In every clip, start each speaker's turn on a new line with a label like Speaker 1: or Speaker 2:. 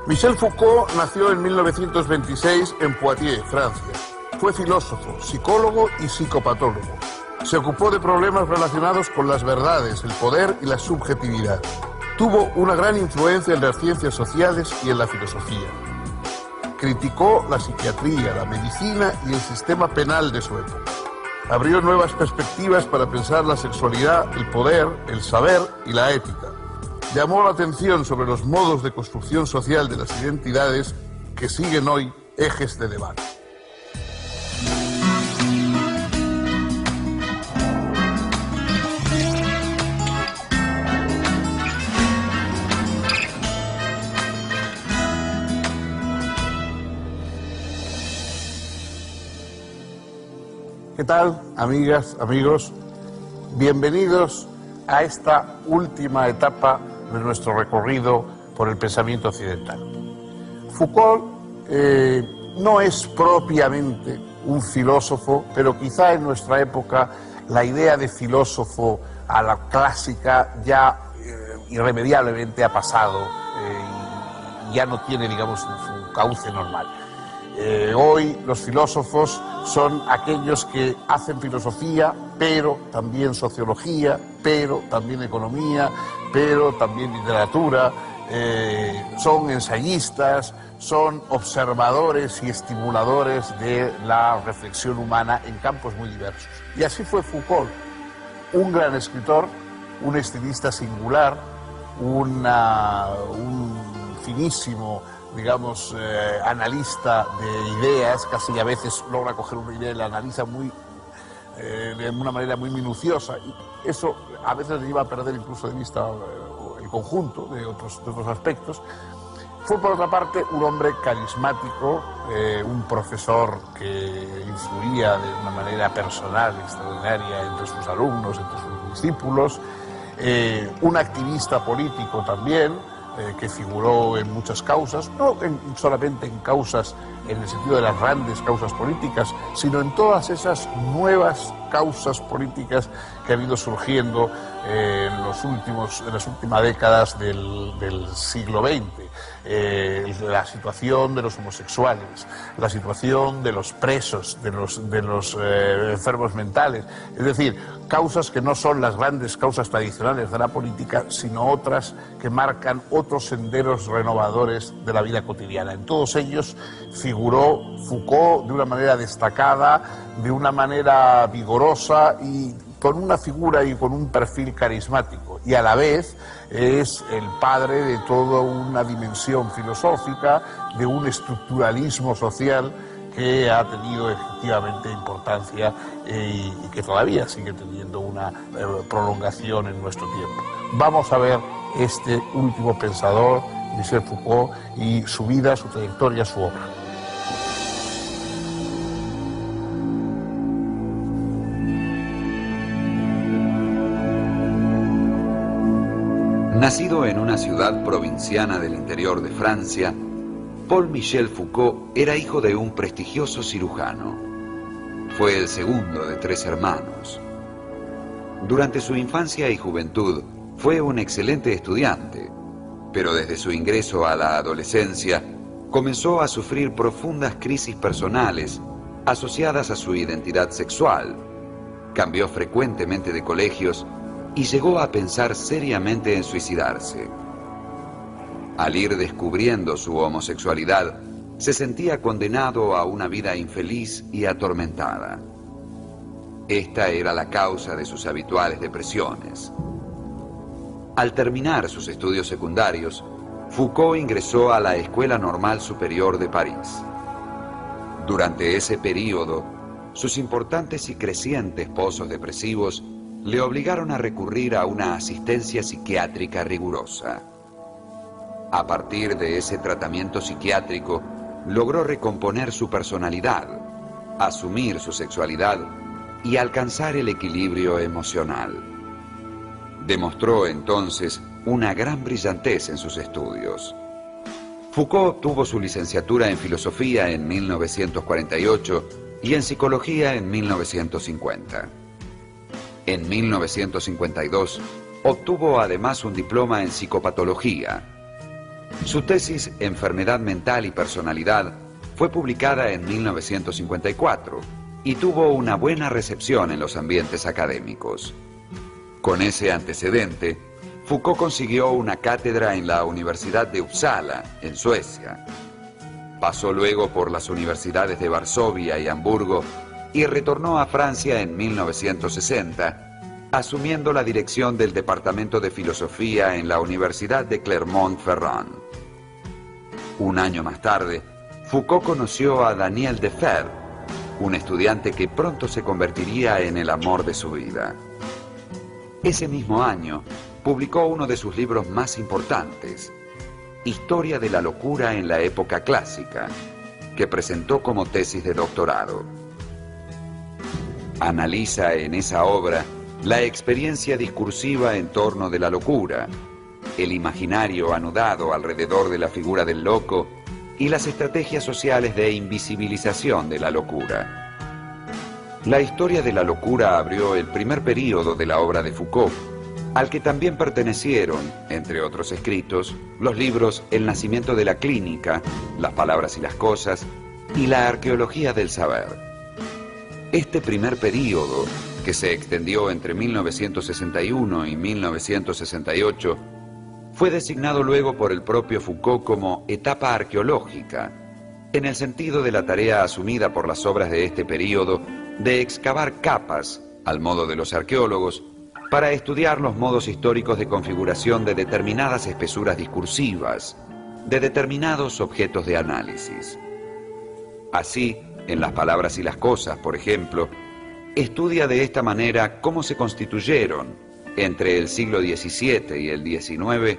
Speaker 1: Michel Foucault nació en 1926 en Poitiers, Francia. Fue filósofo, psicólogo y psicopatólogo. Se ocupó de problemas relacionados con las verdades, el poder y la subjetividad. Tuvo una gran influencia en las ciencias sociales y en la filosofía. Criticó la psiquiatría, la medicina y el sistema penal de su época. Abrió nuevas perspectivas para pensar la sexualidad, el poder, el saber y la ética. Llamó la atención sobre los modos de construcción social de las identidades que siguen hoy ejes de debate. ¿Qué tal, amigas, amigos? Bienvenidos a esta última etapa de nuestro recorrido por el pensamiento occidental. Foucault no es propiamente un filósofo, pero quizá en nuestra época la idea de filósofo a la clásica ya irremediablemente ha pasado y ya no tiene, digamos, su cauce normal. Hoy los filósofos son aquellos que hacen filosofía, pero también sociología, pero también economía, pero también literatura, son ensayistas, son observadores y estimuladores de la reflexión humana en campos muy diversos. Y así fue Foucault, un gran escritor, un estilista singular, un finísimo, digamos, analista de ideas, casi a veces logra coger una idea y la analiza de una manera muy minuciosa, y eso a veces le lleva a perder incluso de vista el conjunto de otros aspectos. Fue, por otra parte, un hombre carismático, un profesor que influía de una manera personal extraordinaria entre sus alumnos, entre sus discípulos, un activista político también, que figuró en muchas causas, no solamente en causas en el sentido de las grandes causas políticas, sino en todas esas nuevas causas políticas que han ido surgiendo en las últimas décadas del siglo XX. La situación de los homosexuales, la situación de los presos, de los enfermos mentales, es decir, causas que no son las grandes causas tradicionales de la política, sino otras que marcan otros senderos renovadores de la vida cotidiana. En todos ellos figuró Foucault de una manera destacada, de una manera vigorosa y con una figura y con un perfil carismático, y a la vez es el padre de toda una dimensión filosófica, de un estructuralismo social que ha tenido efectivamente importancia y que todavía sigue teniendo una prolongación en nuestro tiempo. Vamos a ver este último pensador, Michel Foucault, y su vida, su trayectoria, su obra.
Speaker 2: Nacido en una ciudad provinciana del interior de Francia, Paul-Michel Foucault era hijo de un prestigioso cirujano. Fue el segundo de 3 hermanos. Durante su infancia y juventud fue un excelente estudiante, pero desde su ingreso a la adolescencia comenzó a sufrir profundas crisis personales asociadas a su identidad sexual. Cambió frecuentemente de colegios y llegó a pensar seriamente en suicidarse. Al ir descubriendo su homosexualidad, se sentía condenado a una vida infeliz y atormentada. Esta era la causa de sus habituales depresiones. Al terminar sus estudios secundarios, Foucault ingresó a la Escuela Normal Superior de París. Durante ese período, sus importantes y crecientes pozos depresivos le obligaron a recurrir a una asistencia psiquiátrica rigurosa. A partir de ese tratamiento psiquiátrico, logró recomponer su personalidad, asumir su sexualidad y alcanzar el equilibrio emocional. Demostró entonces una gran brillantez en sus estudios. Foucault obtuvo su licenciatura en filosofía en 1948 y en psicología en 1950. En 1952 obtuvo además un diploma en psicopatología. Su tesis Enfermedad mental y personalidad fue publicada en 1954 y tuvo una buena recepción en los ambientes académicos. Con ese antecedente, Foucault consiguió una cátedra en la Universidad de Uppsala, en Suecia. Pasó luego por las universidades de Varsovia y Hamburgo y retornó a Francia en 1960, asumiendo la dirección del Departamento de Filosofía en la Universidad de Clermont-Ferrand. Un año más tarde, Foucault conoció a Daniel Defer, un estudiante que pronto se convertiría en el amor de su vida. Ese mismo año, publicó uno de sus libros más importantes, Historia de la locura en la época clásica, que presentó como tesis de doctorado. Analiza en esa obra la experiencia discursiva en torno de la locura, el imaginario anudado alrededor de la figura del loco y las estrategias sociales de invisibilización de la locura. La historia de la locura abrió el primer período de la obra de Foucault, al que también pertenecieron, entre otros escritos, los libros El nacimiento de la clínica, Las palabras y las cosas y La arqueología del saber. Este primer período, que se extendió entre 1961 y 1968, fue designado luego por el propio Foucault como etapa arqueológica, en el sentido de la tarea asumida por las obras de este período de excavar capas, al modo de los arqueólogos, para estudiar los modos históricos de configuración de determinadas espesuras discursivas, de determinados objetos de análisis. Así, en Las palabras y las cosas, por ejemplo, estudia de esta manera cómo se constituyeron, entre el siglo XVII y el XIX,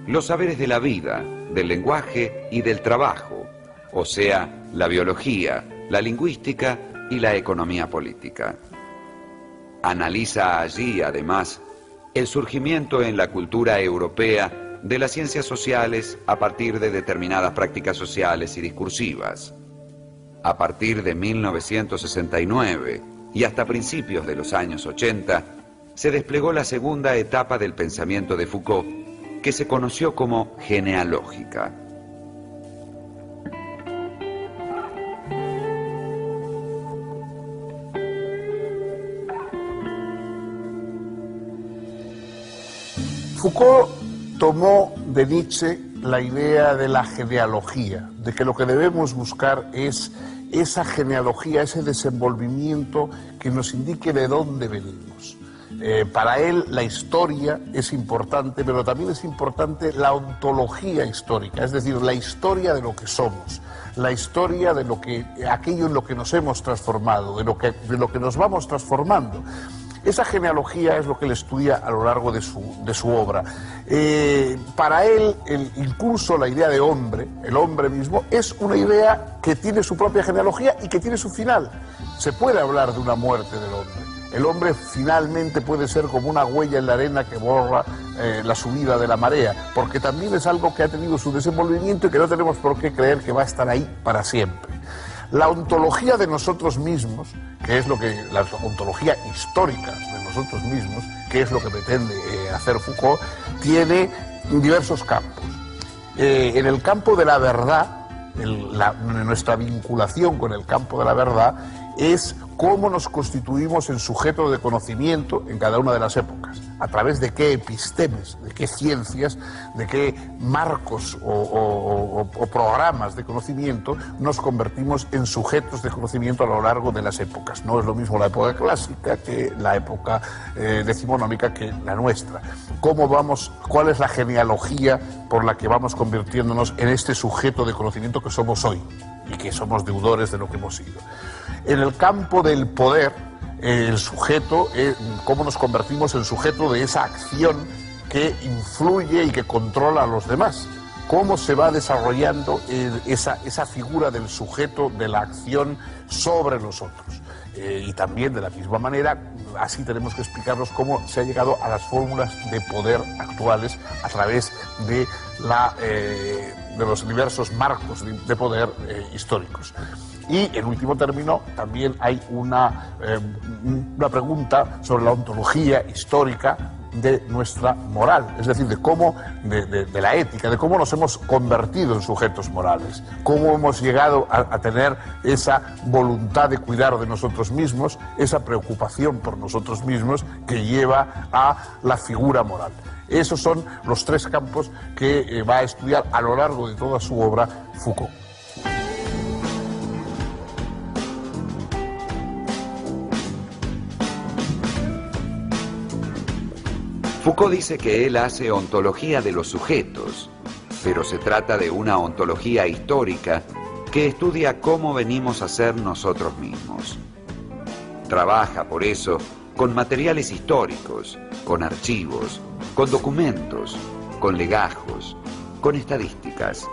Speaker 2: los saberes de la vida, del lenguaje y del trabajo, o sea, la biología, la lingüística y la economía política. Analiza allí, además, el surgimiento en la cultura europea de las ciencias sociales a partir de determinadas prácticas sociales y discursivas. A partir de 1969 y hasta principios de los años 80, se desplegó la segunda etapa del pensamiento de Foucault, que se conoció como genealógica.
Speaker 1: Foucault tomó de Nietzsche la idea de la genealogía, de que lo que debemos buscar es esa genealogía, ese desenvolvimiento que nos indique de dónde venimos. Para él la historia es importante, pero también es importante la ontología histórica, es decir, la historia de lo que somos, la historia de lo que, aquello en lo que nos hemos transformado, de lo que nos vamos transformando. Esa genealogía es lo que él estudia a lo largo de su obra. Para él, incluso la idea de hombre, el hombre mismo, es una idea que tiene su propia genealogía y que tiene su final. Se puede hablar de una muerte del hombre. El hombre finalmente puede ser como una huella en la arena que borra la subida de la marea, porque también es algo que ha tenido su desenvolvimiento y que no tenemos por qué creer que va a estar ahí para siempre. La ontología de nosotros mismos, que es lo que la ontología histórica de nosotros mismos, que es lo que pretende hacer Foucault, tiene diversos campos. En el campo de la verdad, nuestra vinculación con el campo de la verdad es cómo nos constituimos en sujeto de conocimiento en cada una de las épocas, a través de qué epistemes, de qué ciencias, de qué marcos o programas de conocimiento nos convertimos en sujetos de conocimiento a lo largo de las épocas. No es lo mismo la época clásica que la época decimonómica que la nuestra. ¿Cuál es la genealogía por la que vamos convirtiéndonos en este sujeto de conocimiento que somos hoy y que somos deudores de lo que hemos sido? En el campo del poder, el sujeto, cómo nos convertimos en sujeto de esa acción que influye y que controla a los demás. Cómo se va desarrollando esa figura del sujeto de la acción sobre los otros. Y también, de la misma manera, así tenemos que explicarnos cómo se ha llegado a las fórmulas de poder actuales a través de los diversos marcos de poder históricos. Y, en último término, también hay una pregunta sobre la ontología histórica de nuestra moral, es decir, de la ética, de cómo nos hemos convertido en sujetos morales, cómo hemos llegado a tener esa voluntad de cuidar de nosotros mismos, esa preocupación por nosotros mismos que lleva a la figura moral. Esos son los tres campos que va a estudiar a lo largo de toda su obra Foucault.
Speaker 2: Foucault dice que él hace ontología de los sujetos, pero se trata de una ontología histórica que estudia cómo venimos a ser nosotros mismos. Trabaja, por eso, con materiales históricos, con archivos, con documentos, con legajos, con estadísticas.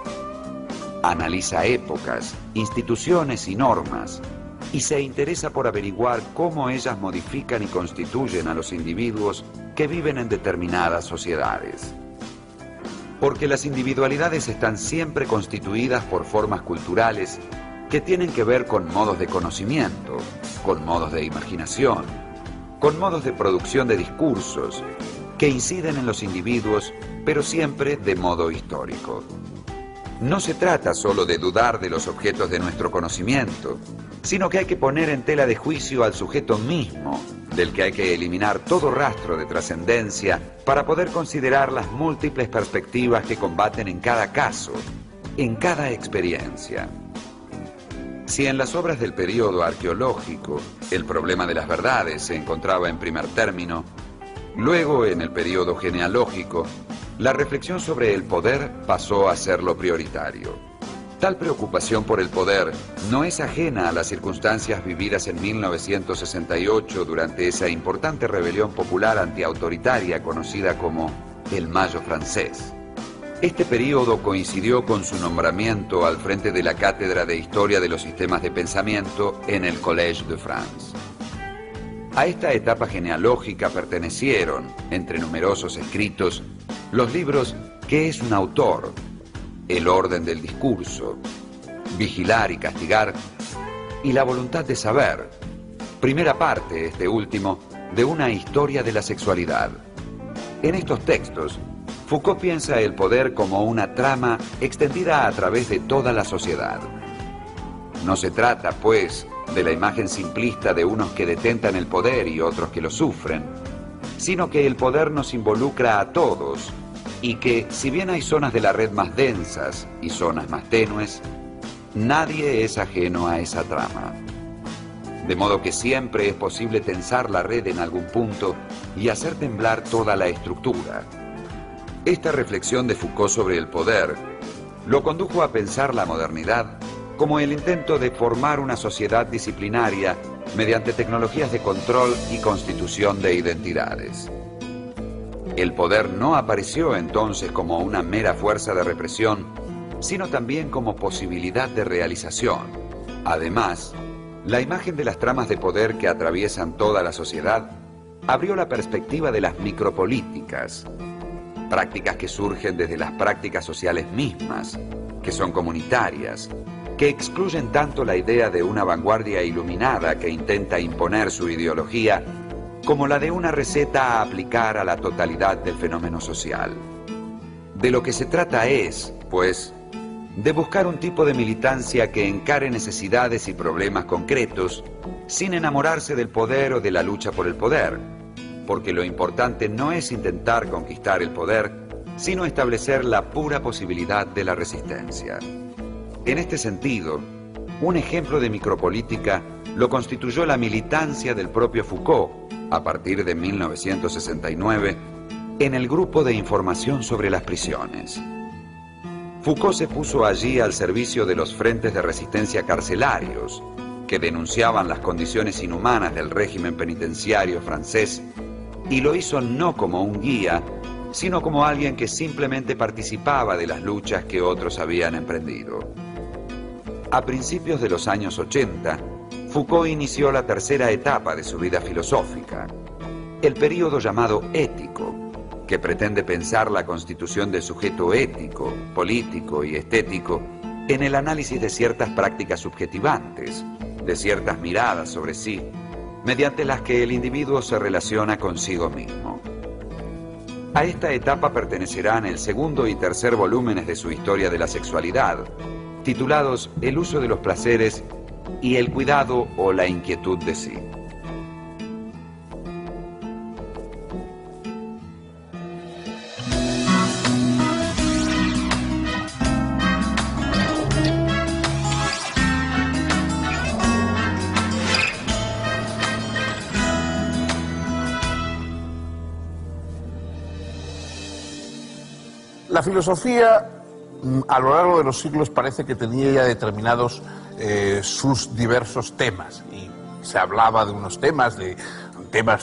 Speaker 2: Analiza épocas, instituciones y normas, y se interesa por averiguar cómo ellas modifican y constituyen a los individuos que viven en determinadas sociedades. Porque las individualidades están siempre constituidas por formas culturales que tienen que ver con modos de conocimiento, con modos de imaginación, con modos de producción de discursos, que inciden en los individuos, pero siempre de modo histórico. No se trata solo de dudar de los objetos de nuestro conocimiento, sino que hay que poner en tela de juicio al sujeto mismo, del que hay que eliminar todo rastro de trascendencia para poder considerar las múltiples perspectivas que combaten en cada caso, en cada experiencia. Si en las obras del periodo arqueológico el problema de las verdades se encontraba en primer término, luego en el periodo genealógico la reflexión sobre el poder pasó a ser lo prioritario. Tal preocupación por el poder no es ajena a las circunstancias vividas en 1968 durante esa importante rebelión popular antiautoritaria conocida como el Mayo francés. Este periodo coincidió con su nombramiento al frente de la Cátedra de Historia de los Sistemas de Pensamiento en el Collège de France. A esta etapa genealógica pertenecieron, entre numerosos escritos, los libros ¿Qué es un autor?, El orden del discurso, Vigilar y castigar y La voluntad de saber, primera parte, este último, de una historia de la sexualidad. En estos textos, Foucault piensa el poder como una trama extendida a través de toda la sociedad. No se trata, pues, de la imagen simplista de unos que detentan el poder y otros que lo sufren, sino que el poder nos involucra a todos y que, si bien hay zonas de la red más densas y zonas más tenues, nadie es ajeno a esa trama. De modo que siempre es posible tensar la red en algún punto y hacer temblar toda la estructura. Esta reflexión de Foucault sobre el poder lo condujo a pensar la modernidad como el intento de formar una sociedad disciplinaria mediante tecnologías de control y constitución de identidades. El poder no apareció entonces como una mera fuerza de represión, sino también como posibilidad de realización. Además, la imagen de las tramas de poder que atraviesan toda la sociedad abrió la perspectiva de las micropolíticas, prácticas que surgen desde las prácticas sociales mismas, que son comunitarias, que excluyen tanto la idea de una vanguardia iluminada que intenta imponer su ideología, como la de una receta a aplicar a la totalidad del fenómeno social. De lo que se trata es, pues, de buscar un tipo de militancia que encare necesidades y problemas concretos sin enamorarse del poder o de la lucha por el poder, porque lo importante no es intentar conquistar el poder, sino establecer la pura posibilidad de la resistencia. En este sentido, un ejemplo de micropolítica lo constituyó la militancia del propio Foucault, a partir de 1969, en el Grupo de Información sobre las Prisiones. Foucault se puso allí al servicio de los frentes de resistencia carcelarios, que denunciaban las condiciones inhumanas del régimen penitenciario francés, y lo hizo no como un guía, sino como alguien que simplemente participaba de las luchas que otros habían emprendido. A principios de los años 80, Foucault inició la tercera etapa de su vida filosófica, el período llamado ético, que pretende pensar la constitución del sujeto ético, político y estético en el análisis de ciertas prácticas subjetivantes, de ciertas miradas sobre sí, mediante las que el individuo se relaciona consigo mismo. A esta etapa pertenecerán el segundo y tercer volúmenes de su Historia de la Sexualidad, titulados El uso de los placeres y el cuidado o la inquietud de sí.
Speaker 1: La filosofía, a lo largo de los siglos, parece que tenía ya determinados sus diversos temas. Y se hablaba de unos temas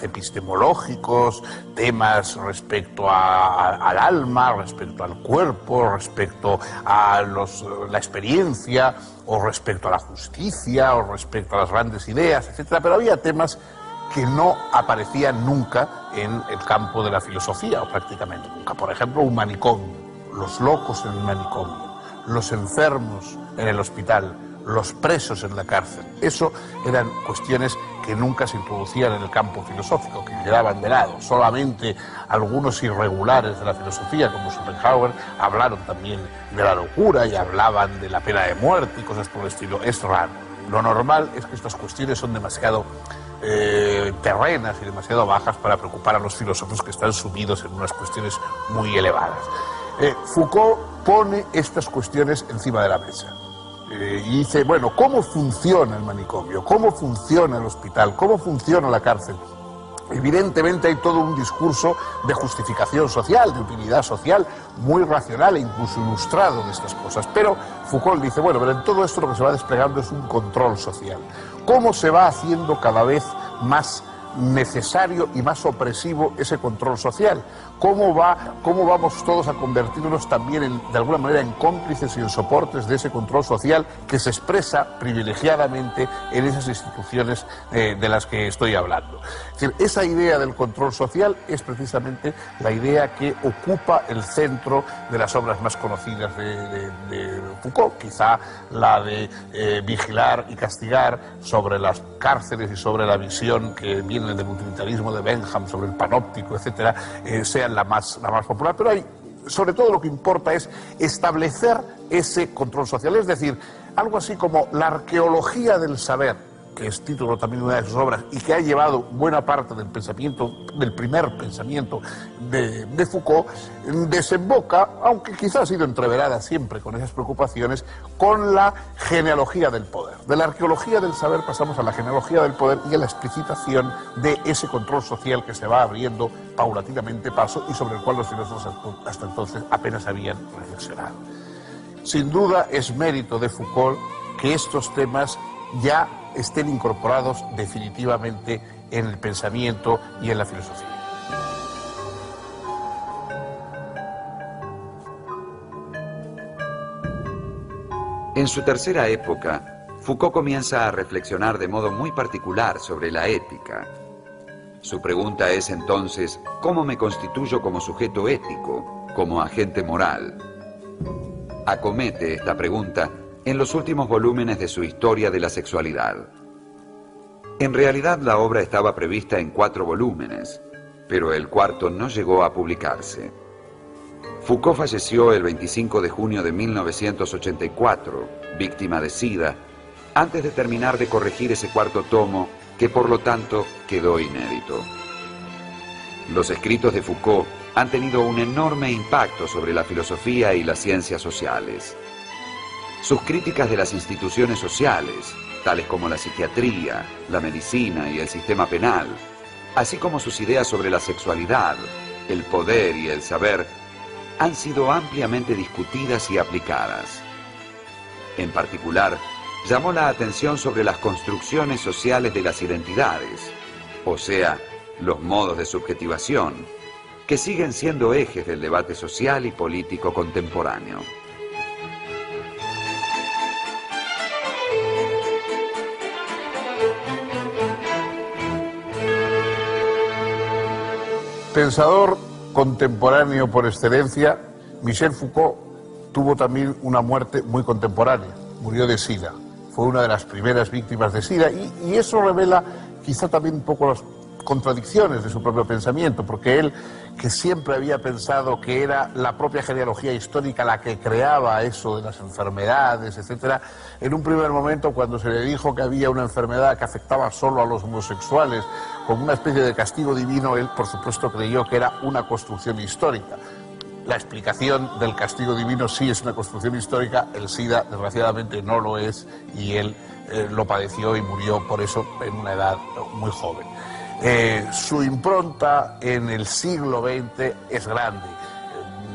Speaker 1: epistemológicos, temas respecto al alma, respecto al cuerpo, respecto a la experiencia, o respecto a la justicia, o respecto a las grandes ideas, etc. Pero había temas que no aparecían nunca en el campo de la filosofía, o prácticamente nunca. Por ejemplo, un manicomio, los locos en el manicomio, los enfermos en el hospital, los presos en la cárcel. Eso eran cuestiones que nunca se introducían en el campo filosófico, que quedaban de lado. Solamente algunos irregulares de la filosofía, como Schopenhauer, hablaron también de la locura y hablaban de la pena de muerte y cosas por el estilo. Es raro. Lo normal es que estas cuestiones son demasiado terrenas y demasiado bajas para preocupar a los filósofos que están sumidos en unas cuestiones muy elevadas. Foucault pone estas cuestiones encima de la mesa y dice, bueno, ¿cómo funciona el manicomio? ¿Cómo funciona el hospital? ¿Cómo funciona la cárcel? Evidentemente hay todo un discurso de justificación social, de utilidad social, muy racional e incluso ilustrado de estas cosas. Pero Foucault dice, bueno, pero en todo esto lo que se va desplegando es un control social. ¿Cómo se va haciendo cada vez más necesario y más opresivo ese control social? ¿Cómo vamos todos a convertirnos también de alguna manera en cómplices y en soportes de ese control social que se expresa privilegiadamente en esas instituciones de las que estoy hablando? Es decir, esa idea del control social es precisamente la idea que ocupa el centro de las obras más conocidas de Foucault, quizá la de vigilar y castigar, sobre las cárceles y sobre la visión que viene del utilitarismo de Bentham, sobre el panóptico, etcétera, sean la más popular. Pero sobre todo lo que importa es establecer ese control social, es decir, algo así como la arqueología del saber, que es título también de una de sus obras y que ha llevado buena parte del pensamiento, del primer pensamiento de Foucault, desemboca, aunque quizás ha sido entreverada siempre con esas preocupaciones, con la genealogía del poder. De la arqueología del saber pasamos a la genealogía del poder y a la explicitación de ese control social que se va abriendo paulatinamente paso y sobre el cual los filósofos hasta entonces apenas habían reflexionado. Sin duda es mérito de Foucault que estos temas ya estén incorporados definitivamente en el pensamiento y en la filosofía.
Speaker 2: En su tercera época, Foucault comienza a reflexionar de modo muy particular sobre la ética. Su pregunta es entonces, ¿cómo me constituyo como sujeto ético, como agente moral? Acomete esta pregunta en los últimos volúmenes de su Historia de la Sexualidad. En realidad la obra estaba prevista en 4 volúmenes, pero el cuarto no llegó a publicarse. Foucault falleció el 25 de junio de 1984, víctima de SIDA, antes de terminar de corregir ese cuarto tomo, que por lo tanto quedó inédito. Los escritos de Foucault han tenido un enorme impacto sobre la filosofía y las ciencias sociales. Sus críticas de las instituciones sociales, tales como la psiquiatría, la medicina y el sistema penal, así como sus ideas sobre la sexualidad, el poder y el saber, han sido ampliamente discutidas y aplicadas. En particular, llamó la atención sobre las construcciones sociales de las identidades, o sea, los modos de subjetivación, que siguen siendo ejes del debate social y político contemporáneo.
Speaker 1: Pensador contemporáneo por excelencia, Michel Foucault tuvo también una muerte muy contemporánea. Murió de SIDA. Fue una de las primeras víctimas de SIDA y eso revela quizá también un poco contradicciones de su propio pensamiento, porque él, que siempre había pensado que era la propia genealogía histórica la que creaba eso de las enfermedades, etcétera, en un primer momento, cuando se le dijo que había una enfermedad que afectaba solo a los homosexuales, como una especie de castigo divino, él, por supuesto, creyó que era una construcción histórica. La explicación del castigo divino sí es una construcción histórica, el SIDA desgraciadamente no lo es, y él lo padeció y murió por eso en una edad muy joven. Su impronta en el siglo XX es grande.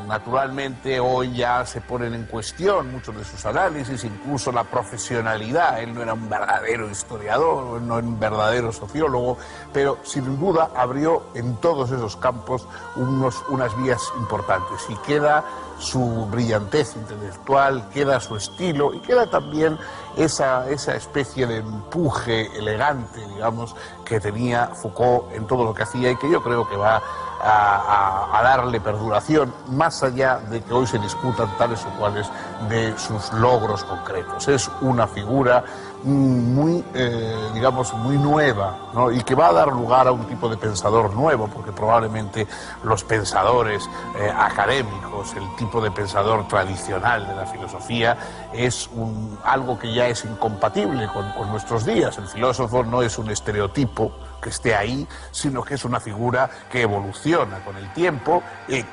Speaker 1: Naturalmente hoy ya se ponen en cuestión muchos de sus análisis, incluso la profesionalidad. Él no era un verdadero historiador, no era un verdadero sociólogo, pero sin duda abrió en todos esos campos unas vías importantes, y queda su brillantez intelectual, queda su estilo y queda también esa especie de empuje elegante, digamos, que tenía Foucault en todo lo que hacía, y que yo creo que va a darle perduración, más allá de que hoy se discutan tales o cuales de sus logros concretos. Es una figura muy, digamos, muy nueva, ¿no? Y que va a dar lugar a un tipo de pensador nuevo, porque probablemente los pensadores académicos, el tipo de pensador tradicional de la filosofía, es algo que ya es incompatible con nuestros días. El filósofo no es un estereotipo que esté ahí, sino que es una figura que evoluciona con el tiempo,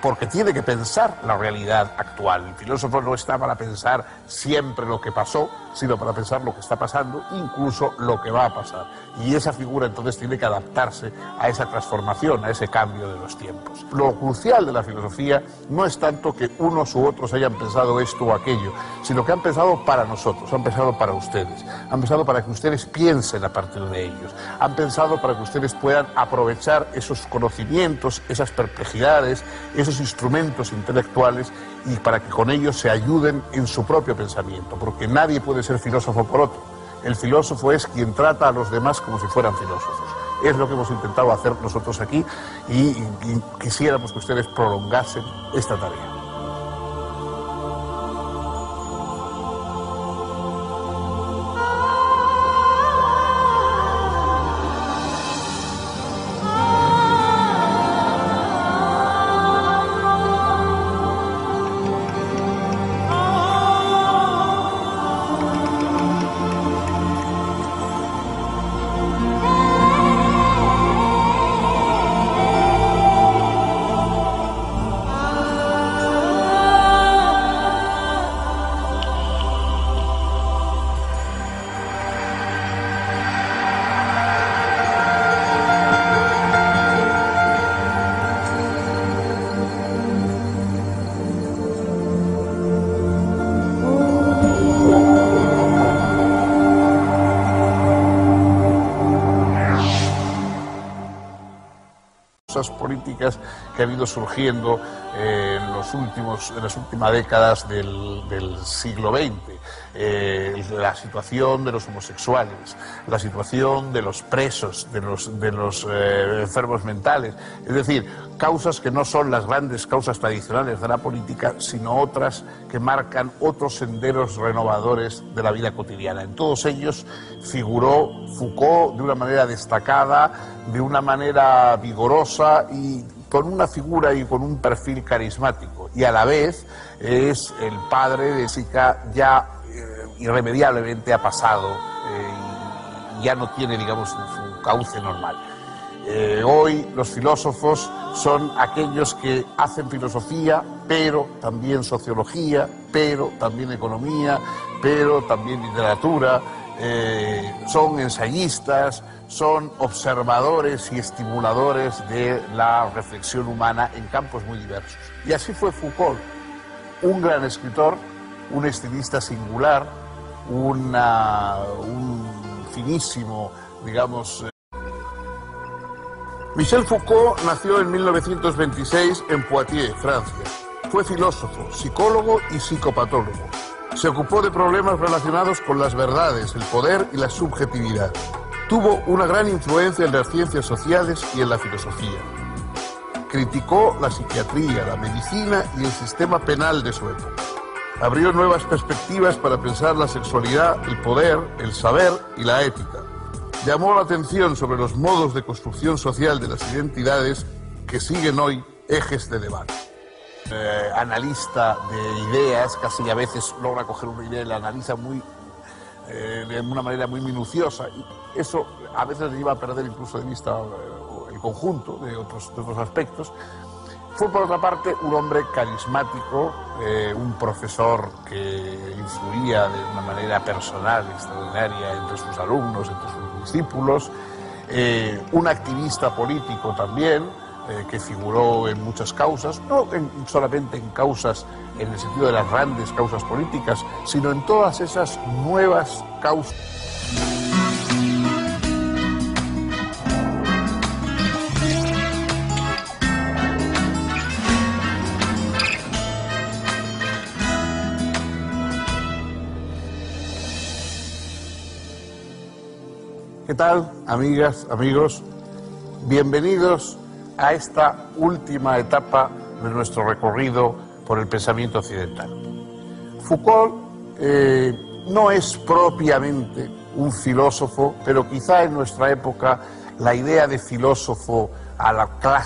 Speaker 1: porque tiene que pensar la realidad actual. El filósofo no está para pensar siempre lo que pasó, sino para pensar lo que está pasando, incluso lo que va a pasar. Y esa figura entonces tiene que adaptarse a esa transformación, a ese cambio de los tiempos. Lo crucial de la filosofía no es tanto que unos u otros hayan pensado esto o aquello, sino que han pensado para nosotros, han pensado para ustedes, han pensado para que ustedes piensen a partir de ellos, han pensado para que ustedes puedan aprovechar esos conocimientos, esas perplejidades, esos instrumentos intelectuales, y para que con ellos se ayuden en su propio pensamiento, porque nadie puede ser filósofo por otro. El filósofo es quien trata a los demás como si fueran filósofos. Es lo que hemos intentado hacer nosotros aquí, y quisiéramos que ustedes prolongasen esta tarea. Políticas que han ido surgiendo en las últimas décadas del siglo XX. La situación de los homosexuales, la situación de los presos, de los enfermos mentales, es decir, causas que no son las grandes causas tradicionales de la política, sino otras que marcan otros senderos renovadores de la vida cotidiana. En todos ellos figuró Foucault de una manera destacada, de una manera vigorosa y con una figura y con un perfil carismático, y a la vez es el padre de Jessica, ya irremediablemente ha pasado y ya no tiene, digamos, su cauce normal. Hoy los filósofos son aquellos que hacen filosofía, pero también sociología, pero también economía, pero también literatura, son ensayistas, son observadores y estimuladores de la reflexión humana en campos muy diversos. Y así fue Foucault, un gran escritor, un estilista singular, un finísimo, digamos... Michel Foucault nació en 1926 en Poitiers, Francia. Fue filósofo, psicólogo y psicopatólogo. Se ocupó de problemas relacionados con las verdades, el poder y la subjetividad. Tuvo una gran influencia en las ciencias sociales y en la filosofía. Criticó la psiquiatría, la medicina y el sistema penal de su época. Abrió nuevas perspectivas para pensar la sexualidad, el poder, el saber y la ética. llamó la atención sobre los modos de construcción social de las identidades que siguen hoy ejes de debate. Analista de ideas, casi a veces logra coger una idea y la analiza de una manera muy minuciosa, y eso a veces le lleva a perder incluso de vista el conjunto de otros aspectos. Fue, por otra parte, un hombre carismático, un profesor que influía de una manera personal extraordinaria entre sus alumnos, entre sus discípulos, un activista político también, que figuró en muchas causas, no solamente en causas en el sentido de las grandes causas políticas, sino en todas esas nuevas causas. ¿Qué tal, amigas, amigos? Bienvenidos a esta última etapa de nuestro recorrido por el pensamiento occidental. Foucault no es propiamente un filósofo, pero quizá en nuestra época la idea de filósofo a la clase